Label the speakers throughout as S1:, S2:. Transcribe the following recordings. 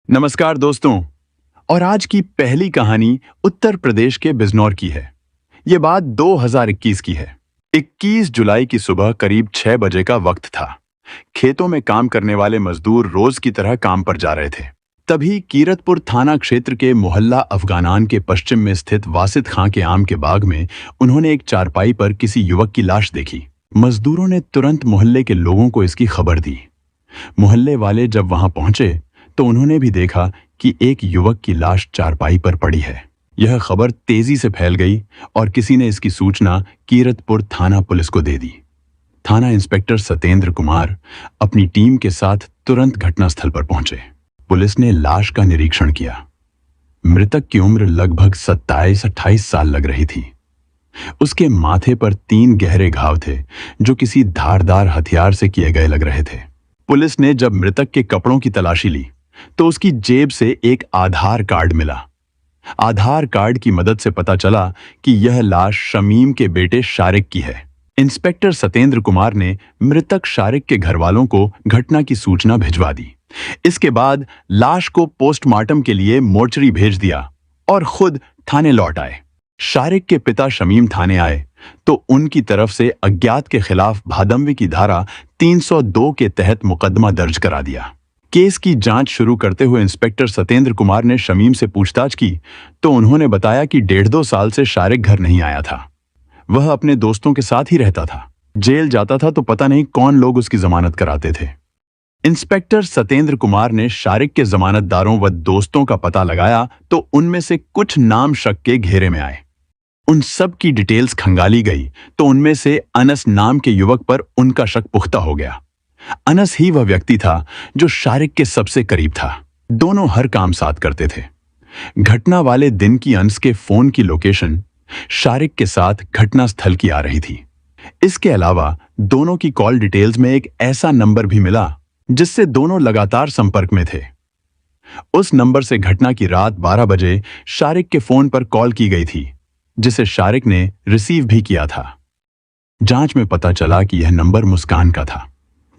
S1: नमस्कार दोस्तों। और आज की पहली कहानी उत्तर प्रदेश के बिजनौर की है। ये बात 2021 की है। 21 जुलाई की सुबह करीब 6 बजे का वक्त था। खेतों में काम करने वाले मजदूर रोज की तरह काम पर जा रहे थे। तभी कीरतपुर थाना क्षेत्र के मोहल्ला अफगानान के पश्चिम में स्थित वासित खां के आम के बाग में उन्होंने एक चारपाई पर किसी युवक की लाश देखी। मजदूरों ने तुरंत मोहल्ले के लोगों को इसकी खबर दी। मोहल्ले वाले जब वहां पहुंचे तो उन्होंने भी देखा कि एक युवक की लाश चारपाई पर पड़ी है। यह खबर तेजी से फैल गई और किसी ने इसकी सूचना कीरतपुर थाना पुलिस को दे दी। थाना इंस्पेक्टर सतेंद्र कुमार अपनी टीम के साथ तुरंत घटनास्थल पर पहुंचे। पुलिस ने लाश का निरीक्षण किया। मृतक की उम्र लगभग 27-28 साल लग रही थी। उसके माथे पर 3 गहरे घाव थे जो किसी धारदार हथियार से किए गए लग रहे थे। पुलिस ने जब मृतक के कपड़ों की तलाशी ली तो उसकी जेब से एक आधार कार्ड मिला। आधार कार्ड की मदद से पता चला कि यह लाश शमीम के बेटे शारिक की है। इंस्पेक्टर सतेंद्र कुमार ने मृतक शारिक के घरवालों को घटना की सूचना भिजवा दी। इसके बाद लाश को पोस्टमार्टम के लिए मोर्चरी भेज दिया और खुद थाने लौट आए। शारिक के पिता शमीम थाने आए तो उनकी तरफ से अज्ञात के खिलाफ भादंवी की धारा 302 के तहत मुकदमा दर्ज करा दिया। केस की जांच शुरू करते हुए इंस्पेक्टर सतेंद्र कुमार ने शमीम से पूछताछ की तो उन्होंने बताया कि 1.5-2 साल से शारिक घर नहीं आया था। वह अपने दोस्तों के साथ ही रहता था। जेल जाता था तो पता नहीं कौन लोग उसकी जमानत कराते थे। इंस्पेक्टर सतेंद्र कुमार ने शारिक के जमानतदारों व दोस्तों का पता लगाया तो उनमें से कुछ नाम शक के घेरे में आए। उन सब की डिटेल्स खंगाली गई तो उनमें से अनस नाम के युवक पर उनका शक पुख्ता हो गया। अनस ही वह व्यक्ति था जो शारिक के सबसे करीब था। दोनों हर काम साथ करते थे। घटना वाले दिन की अनस के फोन की लोकेशन शारिक के साथ घटनास्थल की आ रही थी। इसके अलावा दोनों की कॉल डिटेल्स में एक ऐसा नंबर भी मिला जिससे दोनों लगातार संपर्क में थे। उस नंबर से घटना की रात 12 बजे शारिक के फोन पर कॉल की गई थी जिसे शारिक ने रिसीव भी किया था। जांच में पता चला कि यह नंबर मुस्कान का था।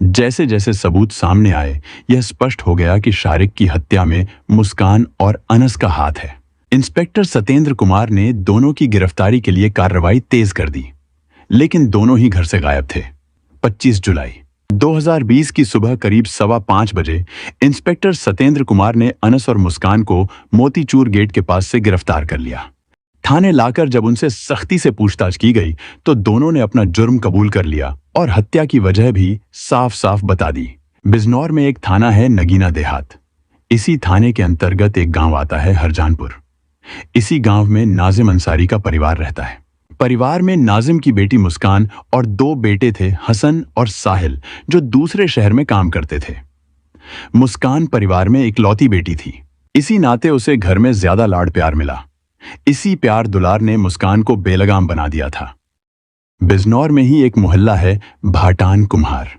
S1: जैसे जैसे सबूत सामने आए यह स्पष्ट हो गया कि शारिक की हत्या में मुस्कान और अनस का हाथ है। इंस्पेक्टर सतेंद्र कुमार ने दोनों की गिरफ्तारी के लिए कार्रवाई तेज कर दी, लेकिन दोनों ही घर से गायब थे। 25 जुलाई 2020 की सुबह करीब 5:15 बजे इंस्पेक्टर सतेंद्र कुमार ने अनस और मुस्कान को मोतीचूर गेट के पास से गिरफ्तार कर लिया। थाने लाकर जब उनसे सख्ती से पूछताछ की गई तो दोनों ने अपना जुर्म कबूल कर लिया और हत्या की वजह भी साफ साफ बता दी। बिजनौर में एक थाना है नगीना देहात। इसी थाने के अंतर्गत एक गांव आता है हरजानपुर। इसी गांव में नाजिम अंसारी का परिवार रहता है। परिवार में नाजिम की बेटी मुस्कान और 2 बेटे थे, हसन और साहिल, जो दूसरे शहर में काम करते थे। मुस्कान परिवार में इकलौती बेटी थी। इसी नाते उसे घर में ज्यादा लाड़ प्यार मिला। इसी प्यार दुलार ने मुस्कान को बेलगाम बना दिया था। बिजनौर में ही एक मोहल्ला है भाटान कुम्हार।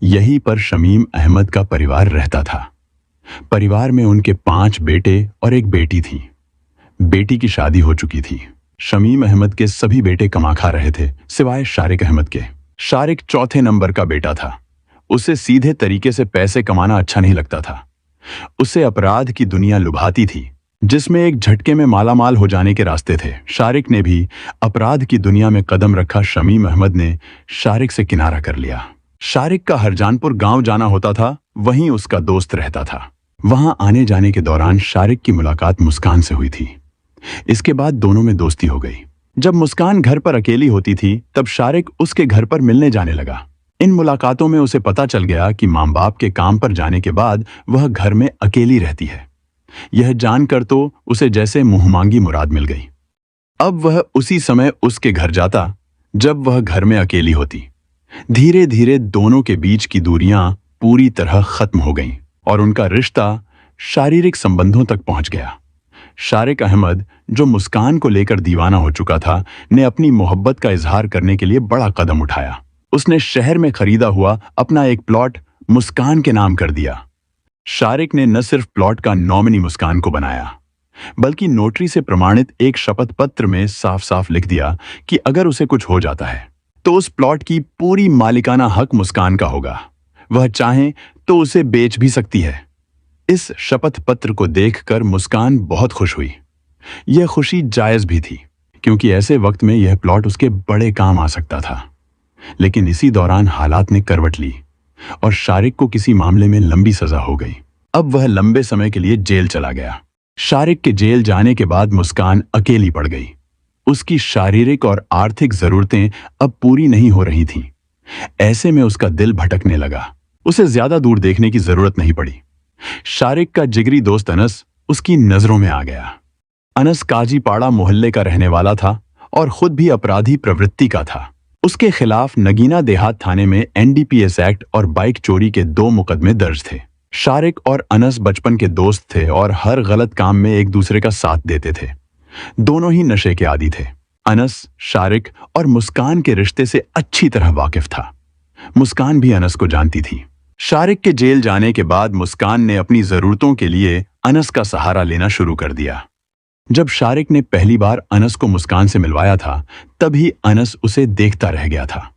S1: यहीं पर शमीम अहमद का परिवार रहता था। परिवार में उनके 5 बेटे और एक बेटी थी। बेटी की शादी हो चुकी थी। शमीम अहमद के सभी बेटे कमा खा रहे थे सिवाय शारिक अहमद के। शारिक चौथे नंबर का बेटा था। उसे सीधे तरीके से पैसे कमाना अच्छा नहीं लगता था। उसे अपराध की दुनिया लुभाती थी जिसमें एक झटके में मालामाल हो जाने के रास्ते थे। शारिक ने भी अपराध की दुनिया में कदम रखा। शमीम अहमद ने शारिक से किनारा कर लिया। शारिक का हरजानपुर गांव जाना होता था, वहीं उसका दोस्त रहता था। वहां आने जाने के दौरान शारिक की मुलाकात मुस्कान से हुई थी। इसके बाद दोनों में दोस्ती हो गई। जब मुस्कान घर पर अकेली होती थी तब शारिक उसके घर पर मिलने जाने लगा। इन मुलाकातों में उसे पता चल गया कि मां बाप के काम पर जाने के बाद वह घर में अकेली रहती है। यह जानकर तो उसे जैसे मुंहमांगी मुराद मिल गई। अब वह उसी समय उसके घर जाता जब वह घर में अकेली होती। धीरे धीरे दोनों के बीच की दूरियां पूरी तरह खत्म हो गईं और उनका रिश्ता शारीरिक संबंधों तक पहुंच गया। शारिक अहमद, जो मुस्कान को लेकर दीवाना हो चुका था, ने अपनी मोहब्बत का इजहार करने के लिए बड़ा कदम उठाया। उसने शहर में खरीदा हुआ अपना एक प्लॉट मुस्कान के नाम कर दिया। शारिक ने न सिर्फ प्लॉट का नॉमिनी मुस्कान को बनाया, बल्कि नोटरी से प्रमाणित एक शपथ पत्र में साफ साफ लिख दिया कि अगर उसे कुछ हो जाता है तो उस प्लॉट की पूरी मालिकाना हक मुस्कान का होगा। वह चाहे तो उसे बेच भी सकती है। इस शपथ पत्र को देखकर मुस्कान बहुत खुश हुई। यह खुशी जायज भी थी, क्योंकि ऐसे वक्त में यह प्लॉट उसके बड़े काम आ सकता था। लेकिन इसी दौरान हालात ने करवट ली और शारिक को किसी मामले में लंबी सजा हो गई। अब वह लंबे समय के लिए जेल चला गया। शारिक के जेल जाने के बाद मुस्कान अकेली पड़ गई। उसकी शारीरिक और आर्थिक जरूरतें अब पूरी नहीं हो रही थीं। ऐसे में उसका दिल भटकने लगा। उसे ज्यादा दूर देखने की जरूरत नहीं पड़ी। शारिक का जिगरी दोस्त अनस उसकी नजरों में आ गया। अनस काजीपाड़ा मोहल्ले का रहने वाला था और खुद भी अपराधी प्रवृत्ति का था। उसके खिलाफ नगीना देहात थाने में एनडीपीएस एक्ट और बाइक चोरी के 2 मुकदमे दर्ज थे। शारिक और अनस बचपन के दोस्त थे और हर गलत काम में एक दूसरे का साथ देते थे। दोनों ही नशे के आदी थे। अनस शारिक और मुस्कान के रिश्ते से अच्छी तरह वाकिफ था। मुस्कान भी अनस को जानती थी। शारिक के जेल जाने के बाद मुस्कान ने अपनी जरूरतों के लिए अनस का सहारा लेना शुरू कर दिया। जब शारिक ने पहली बार अनस को मुस्कान से मिलवाया था, तभी अनस उसे देखता रह गया था।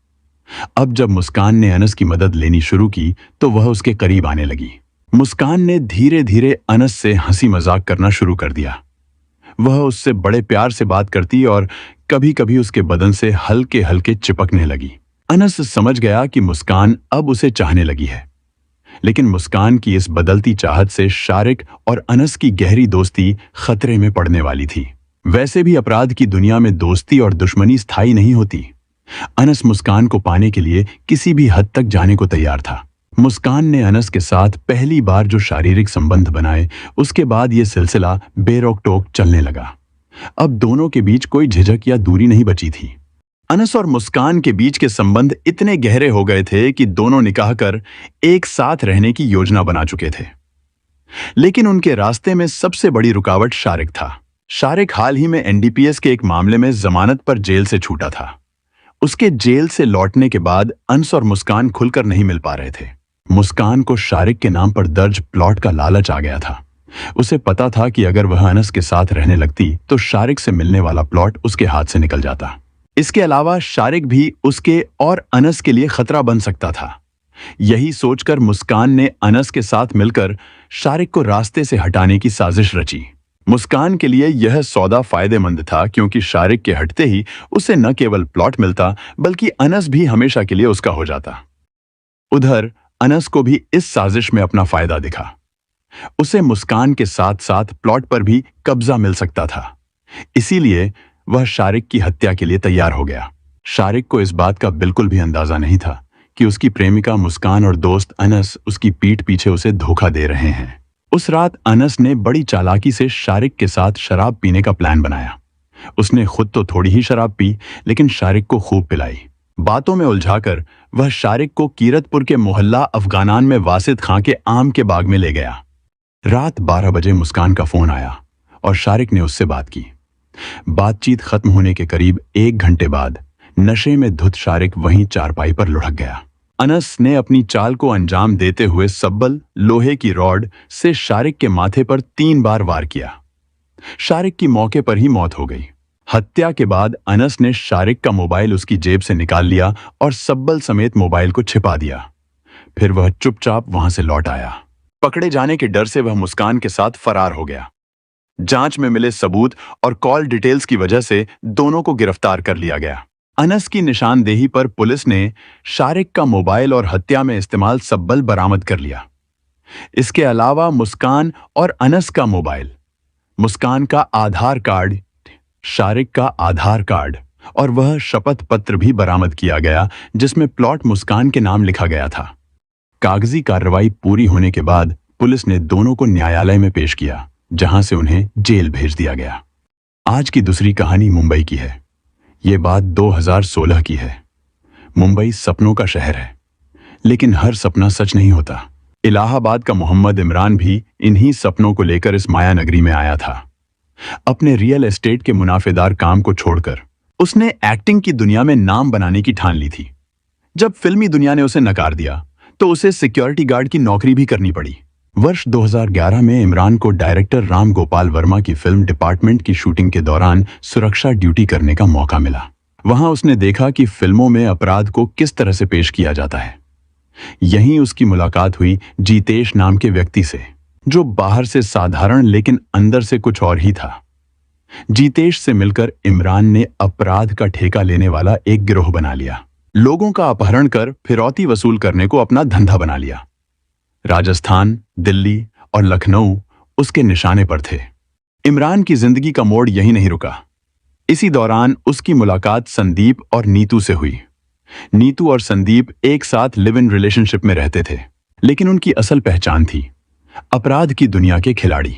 S1: अब जब मुस्कान ने अनस की मदद लेनी शुरू की, तो वह उसके करीब आने लगी। मुस्कान ने धीरे धीरे अनस से हंसी मजाक करना शुरू कर दिया। वह उससे बड़े प्यार से बात करती और कभी कभी उसके बदन से हल्के हल्के चिपकने लगी। अनस समझ गया कि मुस्कान अब उसे चाहने लगी है। लेकिन मुस्कान की इस बदलती चाहत से शारिक और अनस की गहरी दोस्ती खतरे में पड़ने वाली थी। वैसे भी अपराध की दुनिया में दोस्ती और दुश्मनी स्थायी नहीं होती। अनस मुस्कान को पाने के लिए किसी भी हद तक जाने को तैयार था। मुस्कान ने अनस के साथ पहली बार जो शारीरिक संबंध बनाए, उसके बाद यह सिलसिला बेरोक टोक चलने लगा। अब दोनों के बीच कोई झिझक या दूरी नहीं बची थी। अनस और मुस्कान के बीच के संबंध इतने गहरे हो गए थे कि दोनों निकाह कर एक साथ रहने की योजना बना चुके थे। लेकिन उनके रास्ते में सबसे बड़ी रुकावट शारिक था। शारिक हाल ही में एनडीपीएस के एक मामले में जमानत पर जेल से छूटा था। उसके जेल से लौटने के बाद अनस और मुस्कान खुलकर नहीं मिल पा रहे थे। मुस्कान को शारिक के नाम पर दर्ज प्लॉट का लालच आ गया था। उसे पता था कि अगर वह अनस के साथ रहने लगती तो शारिक से मिलने वाला प्लॉट उसके हाथ से निकल जाता। इसके अलावा शारिक भी उसके और अनस के लिए खतरा बन सकता था। यही सोचकर मुस्कान ने अनस के साथ मिलकर शारिक को रास्ते से हटाने की साजिश रची। मुस्कान के लिए यह सौदा फायदेमंद था, क्योंकि शारिक के हटते ही उसे न केवल प्लॉट मिलता, बल्कि अनस भी हमेशा के लिए उसका हो जाता। उधर अनस को भी इस साजिश में अपना फायदा दिखा। उसे मुस्कान के साथ साथ प्लॉट पर भी कब्जा मिल सकता था। इसीलिए वह शारिक की हत्या के लिए तैयार हो गया। शारिक को इस बात का बिल्कुल भी अंदाजा नहीं था कि उसकी प्रेमिका मुस्कान और दोस्त अनस उसकी पीठ पीछे उसे धोखा दे रहे हैं। उस रात अनस ने बड़ी चालाकी से शारिक के साथ शराब पीने का प्लान बनाया। उसने खुद तो थोड़ी ही शराब पी, लेकिन शारिक को खूब पिलाई। बातों में उलझाकर वह शारिक को कीरतपुर के मोहल्ला अफगानान में वासिद खां के आम के बाग में ले गया। रात 12 बजे मुस्कान का फोन आया और शारिक ने उससे बात की। बातचीत खत्म होने के करीब 1 घंटे बाद नशे में धुत शारिक वहीं चारपाई पर लुढ़क गया। अनस ने अपनी चाल को अंजाम देते हुए सब्बल लोहे की रॉड से शारिक के माथे पर 3 बार वार किया। शारिक की मौके पर ही मौत हो गई। हत्या के बाद अनस ने शारिक का मोबाइल उसकी जेब से निकाल लिया और सब्बल समेत मोबाइल को छिपा दिया। फिर वह चुपचाप वहां से लौट आया। पकड़े जाने के डर से वह मुस्कान के साथ फरार हो गया। जांच में मिले सबूत और कॉल डिटेल्स की वजह से दोनों को गिरफ्तार कर लिया गया। अनस की निशानदेही पर पुलिस ने शारिक का मोबाइल और हत्या में इस्तेमाल सब्बल बरामद कर लिया। इसके अलावा मुस्कान और अनस का मोबाइल, मुस्कान का आधार कार्ड, शारिक का आधार कार्ड और वह शपथ पत्र भी बरामद किया गया जिसमें प्लॉट मुस्कान के नाम लिखा गया था। कागजी कार्रवाई पूरी होने के बाद पुलिस ने दोनों को न्यायालय में पेश किया, जहां से उन्हें जेल भेज दिया गया। आज की दूसरी कहानी मुंबई की है। ये बात 2016 की है। मुंबई सपनों का शहर है, लेकिन हर सपना सच नहीं होता। इलाहाबाद का मोहम्मद इमरान भी इन्हीं सपनों को लेकर इस माया नगरी में आया था। अपने रियल एस्टेट के मुनाफेदार काम को छोड़कर उसने एक्टिंग की दुनिया में नाम बनाने की ठान ली थी। जब फिल्मी दुनिया ने उसे नकार दिया तो उसे सिक्योरिटी गार्ड की नौकरी भी करनी पड़ी। वर्ष 2011 में इमरान को डायरेक्टर राम गोपाल वर्मा की फिल्म डिपार्टमेंट की शूटिंग के दौरान सुरक्षा ड्यूटी करने का मौका मिला। वहां उसने देखा कि फिल्मों में अपराध को किस तरह से पेश किया जाता है। यहीं उसकी मुलाकात हुई जीतेश नाम के व्यक्ति से। जो बाहर से साधारण लेकिन अंदर से कुछ और ही था। जीतेश से मिलकर इमरान ने अपराध का ठेका लेने वाला एक गिरोह बना लिया। लोगों का अपहरण कर फिरौती वसूल करने को अपना धंधा बना लिया। राजस्थान, दिल्ली और लखनऊ उसके निशाने पर थे। इमरान की जिंदगी का मोड़ यही नहीं रुका। इसी दौरान उसकी मुलाकात संदीप और नीतू से हुई। नीतू और संदीप एक साथ लिव इन रिलेशनशिप में रहते थे, लेकिन उनकी असल पहचान थी अपराध की दुनिया के खिलाड़ी।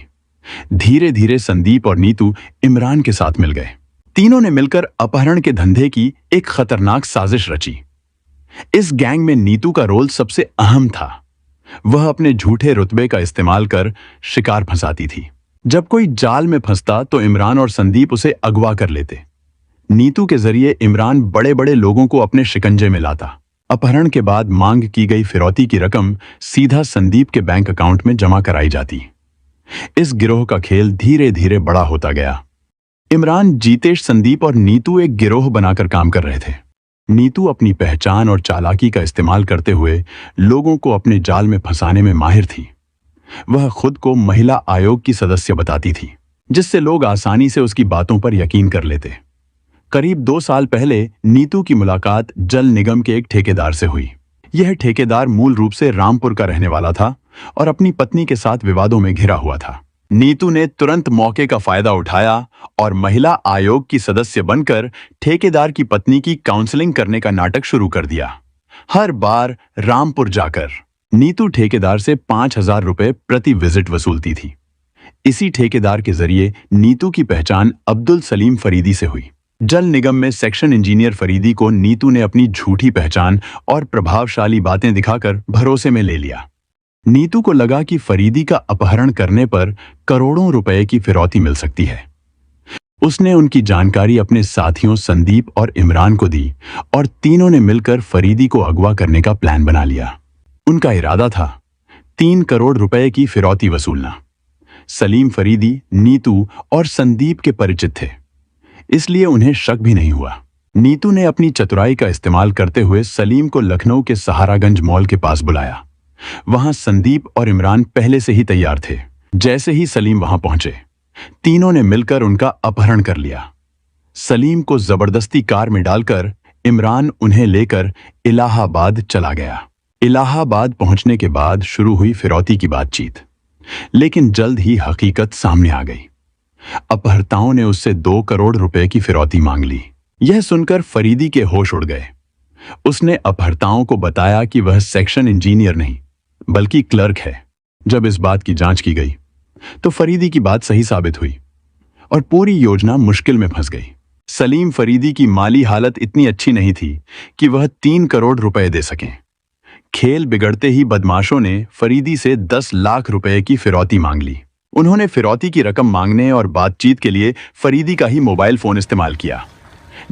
S1: धीरे धीरे संदीप और नीतू इमरान के साथ मिल गए। तीनों ने मिलकर अपहरण के धंधे की एक खतरनाक साजिश रची। इस गैंग में नीतू का रोल सबसे अहम था। वह अपने झूठे रुतबे का इस्तेमाल कर शिकार फंसाती थी। जब कोई जाल में फंसता तो इमरान और संदीप उसे अगवा कर लेते। नीतू के जरिए इमरान बड़े बड़े लोगों को अपने शिकंजे में लाता। अपहरण के बाद मांग की गई फिरौती की रकम सीधा संदीप के बैंक अकाउंट में जमा कराई जाती। इस गिरोह का खेल धीरे धीरे बड़ा होता गया। इमरान, जीतेश, संदीप और नीतू एक गिरोह बनाकर काम कर रहे थे। नीतू अपनी पहचान और चालाकी का इस्तेमाल करते हुए लोगों को अपने जाल में फंसाने में माहिर थी। वह खुद को महिला आयोग की सदस्य बताती थी, जिससे लोग आसानी से उसकी बातों पर यकीन कर लेते। करीब 2 साल पहले नीतू की मुलाकात जल निगम के एक ठेकेदार से हुई। यह ठेकेदार मूल रूप से रामपुर का रहने वाला था और अपनी पत्नी के साथ विवादों में घिरा हुआ था। नीतू ने तुरंत मौके का फायदा उठाया और महिला आयोग की सदस्य बनकर ठेकेदार की पत्नी की काउंसलिंग करने का नाटक शुरू कर दिया। हर बार रामपुर जाकर नीतू ठेकेदार से 5,000 रुपए प्रति विजिट वसूलती थी। इसी ठेकेदार के जरिए नीतू की पहचान अब्दुल सलीम फरीदी से हुई। जल निगम में सेक्शन इंजीनियर फरीदी को नीतू ने अपनी झूठी पहचान और प्रभावशाली बातें दिखाकर भरोसे में ले लिया। नीतू को लगा कि फरीदी का अपहरण करने पर करोड़ों रुपए की फिरौती मिल सकती है। उसने उनकी जानकारी अपने साथियों संदीप और इमरान को दी और तीनों ने मिलकर फरीदी को अगवा करने का प्लान बना लिया। उनका इरादा था 3 करोड़ रुपए की फिरौती वसूलना। सलीम फरीदी नीतू और संदीप के परिचित थे, इसलिए उन्हें शक भी नहीं हुआ। नीतू ने अपनी चतुराई का इस्तेमाल करते हुए सलीम को लखनऊ के सहारागंज मॉल के पास बुलाया। वहां संदीप और इमरान पहले से ही तैयार थे। जैसे ही सलीम वहां पहुंचे, तीनों ने मिलकर उनका अपहरण कर लिया। सलीम को जबरदस्ती कार में डालकर इमरान उन्हें लेकर इलाहाबाद चला गया। इलाहाबाद पहुंचने के बाद शुरू हुई फिरौती की बातचीत, लेकिन जल्द ही हकीकत सामने आ गई। अपहर्ताओं ने उससे 2 करोड़ रुपए की फिरौती मांग ली। यह सुनकर फरीदी के होश उड़ गए। उसने अपहर्ताओं को बताया कि वह सेक्शन इंजीनियर नहीं बल्कि क्लर्क है। जब इस बात की जांच की गई तो फरीदी की बात सही साबित हुई और पूरी योजना मुश्किल में फंस गई। सलीम फरीदी की माली हालत इतनी अच्छी नहीं थी कि वह 3 करोड़ रुपए दे सकें। खेल बिगड़ते ही बदमाशों ने फरीदी से 10 लाख रुपए की फिरौती मांग ली। उन्होंने फिरौती की रकम मांगने और बातचीत के लिए फरीदी का ही मोबाइल फोन इस्तेमाल किया।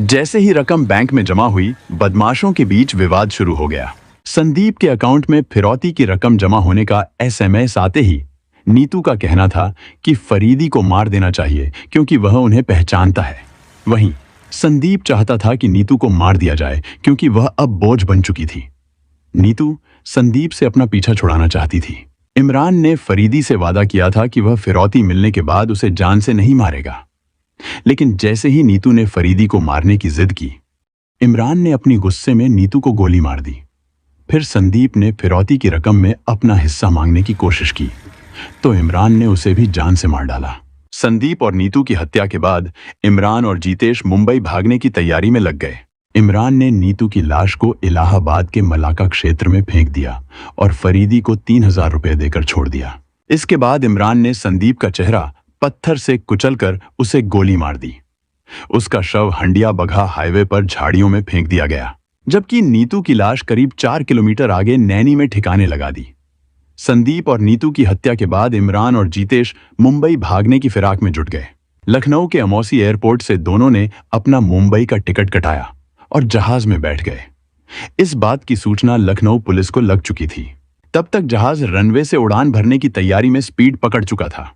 S1: जैसे ही रकम बैंक में जमा हुई, बदमाशों के बीच विवाद शुरू हो गया। संदीप के अकाउंट में फिरौती की रकम जमा होने का एसएमएस आते ही नीतू का कहना था कि फरीदी को मार देना चाहिए क्योंकि वह उन्हें पहचानता है। वहीं संदीप चाहता था कि नीतू को मार दिया जाए क्योंकि वह अब बोझ बन चुकी थी। नीतू संदीप से अपना पीछा छुड़ाना चाहती थी। इमरान ने फरीदी से वादा किया था कि वह फिरौती मिलने के बाद उसे जान से नहीं मारेगा, लेकिन जैसे ही नीतू ने फरीदी को मारने की जिद की, इमरान ने अपनी गुस्से में नीतू को गोली मार दी। फिर संदीप ने फिरौती की रकम में अपना हिस्सा मांगने की कोशिश की तो इमरान ने उसे भी जान से मार डाला। संदीप और नीतू की हत्या के बाद इमरान और जीतेश मुंबई भागने की तैयारी में लग गए। इमरान ने नीतू की लाश को इलाहाबाद के मलाका क्षेत्र में फेंक दिया और फरीदी को 3,000 रुपए देकर छोड़ दिया। इसके बाद इमरान ने संदीप का चेहरा पत्थर से कुचलकर उसे गोली मार दी। उसका शव हंडिया बगहा हाईवे पर झाड़ियों में फेंक दिया गया, जबकि नीतू की लाश करीब 4 किलोमीटर आगे नैनी में ठिकाने लगा दी। संदीप और नीतू की हत्या के बाद इमरान और जीतेश मुंबई भागने की फिराक में जुट गए। लखनऊ के अमौसी एयरपोर्ट से दोनों ने अपना मुंबई का टिकट कटाया और जहाज में बैठ गए। इस बात की सूचना लखनऊ पुलिस को लग चुकी थी। तब तक जहाज रनवे से उड़ान भरने की तैयारी में स्पीड पकड़ चुका था।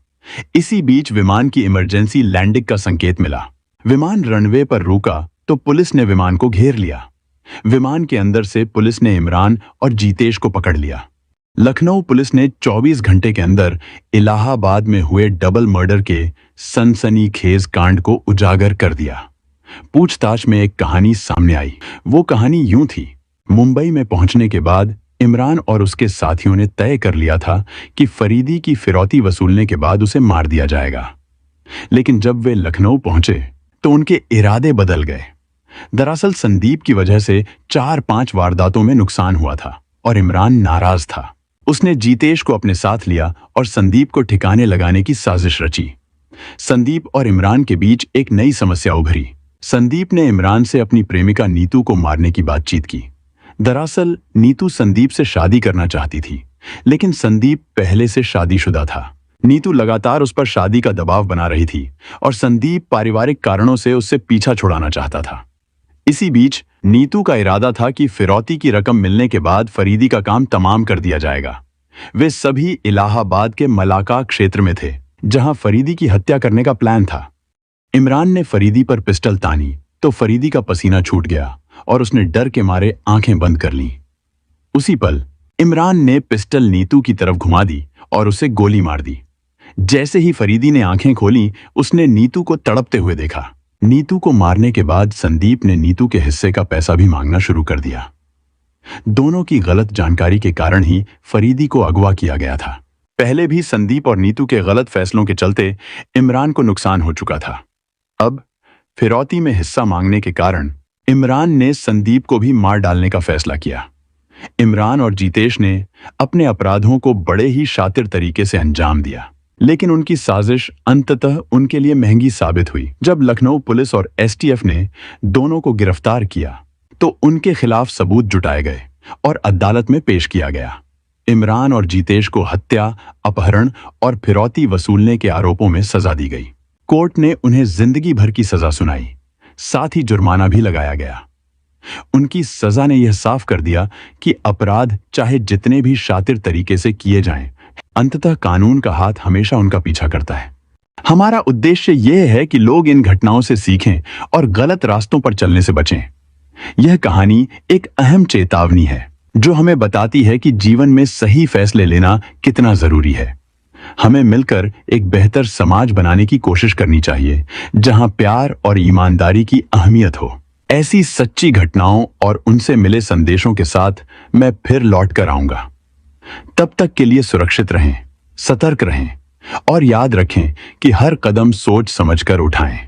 S1: इसी बीच विमान की इमरजेंसी लैंडिंग का संकेत मिला। विमान रनवे पर रुका तो पुलिस ने विमान को घेर लिया। विमान के अंदर से पुलिस ने इमरान और जीतेश को पकड़ लिया। लखनऊ पुलिस ने 24 घंटे के अंदर इलाहाबाद में हुए डबल मर्डर के सनसनीखेज कांड को उजागर कर दिया। पूछताछ में एक कहानी सामने आई। वो कहानी यूं थी। मुंबई में पहुंचने के बाद इमरान और उसके साथियों ने तय कर लिया था कि फरीदी की फिरौती वसूलने के बाद उसे मार दिया जाएगा। लेकिन जब वे लखनऊ पहुंचे तो उनके इरादे बदल गए। दरअसल संदीप की वजह से 4-5 वारदातों में नुकसान हुआ था और इमरान नाराज था। उसने जीतेश को अपने साथ लिया और संदीप को ठिकाने लगाने की साजिश रची। संदीप और इमरान के बीच एक नई समस्या उभरी। संदीप ने इमरान से अपनी प्रेमिका नीतू को मारने की बातचीत की। दरअसल नीतू संदीप से शादी करना चाहती थी, लेकिन संदीप पहले से शादीशुदा था। नीतू लगातार उस पर शादी का दबाव बना रही थी और संदीप पारिवारिक कारणों से उससे पीछा छुड़ाना चाहता था। इसी बीच नीतू का इरादा था कि फिरौती की रकम मिलने के बाद फरीदी का काम तमाम कर दिया जाएगा। वे सभी इलाहाबाद के मलाका क्षेत्र में थे, जहां फरीदी की हत्या करने का प्लान था। इमरान ने फरीदी पर पिस्टल तानी तो फरीदी का पसीना छूट गया और उसने डर के मारे आंखें बंद कर लीं। उसी पल इमरान ने पिस्टल नीतू की तरफ घुमा दी और उसे गोली मार दी। जैसे ही फरीदी ने आंखें खोली, उसने नीतू को तड़पते हुए देखा। नीतू को मारने के बाद संदीप ने नीतू के हिस्से का पैसा भी मांगना शुरू कर दिया। दोनों की गलत जानकारी के कारण ही फरीदी को अगवा किया गया था। पहले भी संदीप और नीतू के गलत फैसलों के चलते इमरान को नुकसान हो चुका था। अब फिरौती में हिस्सा मांगने के कारण इमरान ने संदीप को भी मार डालने का फैसला किया। इमरान और जीतेश ने अपने अपराधों को बड़े ही शातिर तरीके से अंजाम दिया, लेकिन उनकी साजिश अंततः उनके लिए महंगी साबित हुई। जब लखनऊ पुलिस और एसटीएफ ने दोनों को गिरफ्तार किया तो उनके खिलाफ सबूत जुटाए गए और अदालत में पेश किया गया। इमरान और जीतेश को हत्या, अपहरण और फिरौती वसूलने के आरोपों में सजा दी गई। कोर्ट ने उन्हें जिंदगी भर की सजा सुनाई, साथ ही जुर्माना भी लगाया गया। उनकी सजा ने यह साफ कर दिया कि अपराध चाहे जितने भी शातिर तरीके से किए जाएं, अंततः कानून का हाथ हमेशा उनका पीछा करता है। हमारा उद्देश्य यह है कि लोग इन घटनाओं से सीखें और गलत रास्तों पर चलने से बचें। यह कहानी एक अहम चेतावनी है जो हमें बताती है कि जीवन में सही फैसले लेना कितना जरूरी है। हमें मिलकर एक बेहतर समाज बनाने की कोशिश करनी चाहिए, जहां प्यार और ईमानदारी की अहमियत हो। ऐसी सच्ची घटनाओं और उनसे मिले संदेशों के साथ मैं फिर लौट कर आऊंगा। तब तक के लिए सुरक्षित रहें, सतर्क रहें और याद रखें कि हर कदम सोच समझकर उठाएं।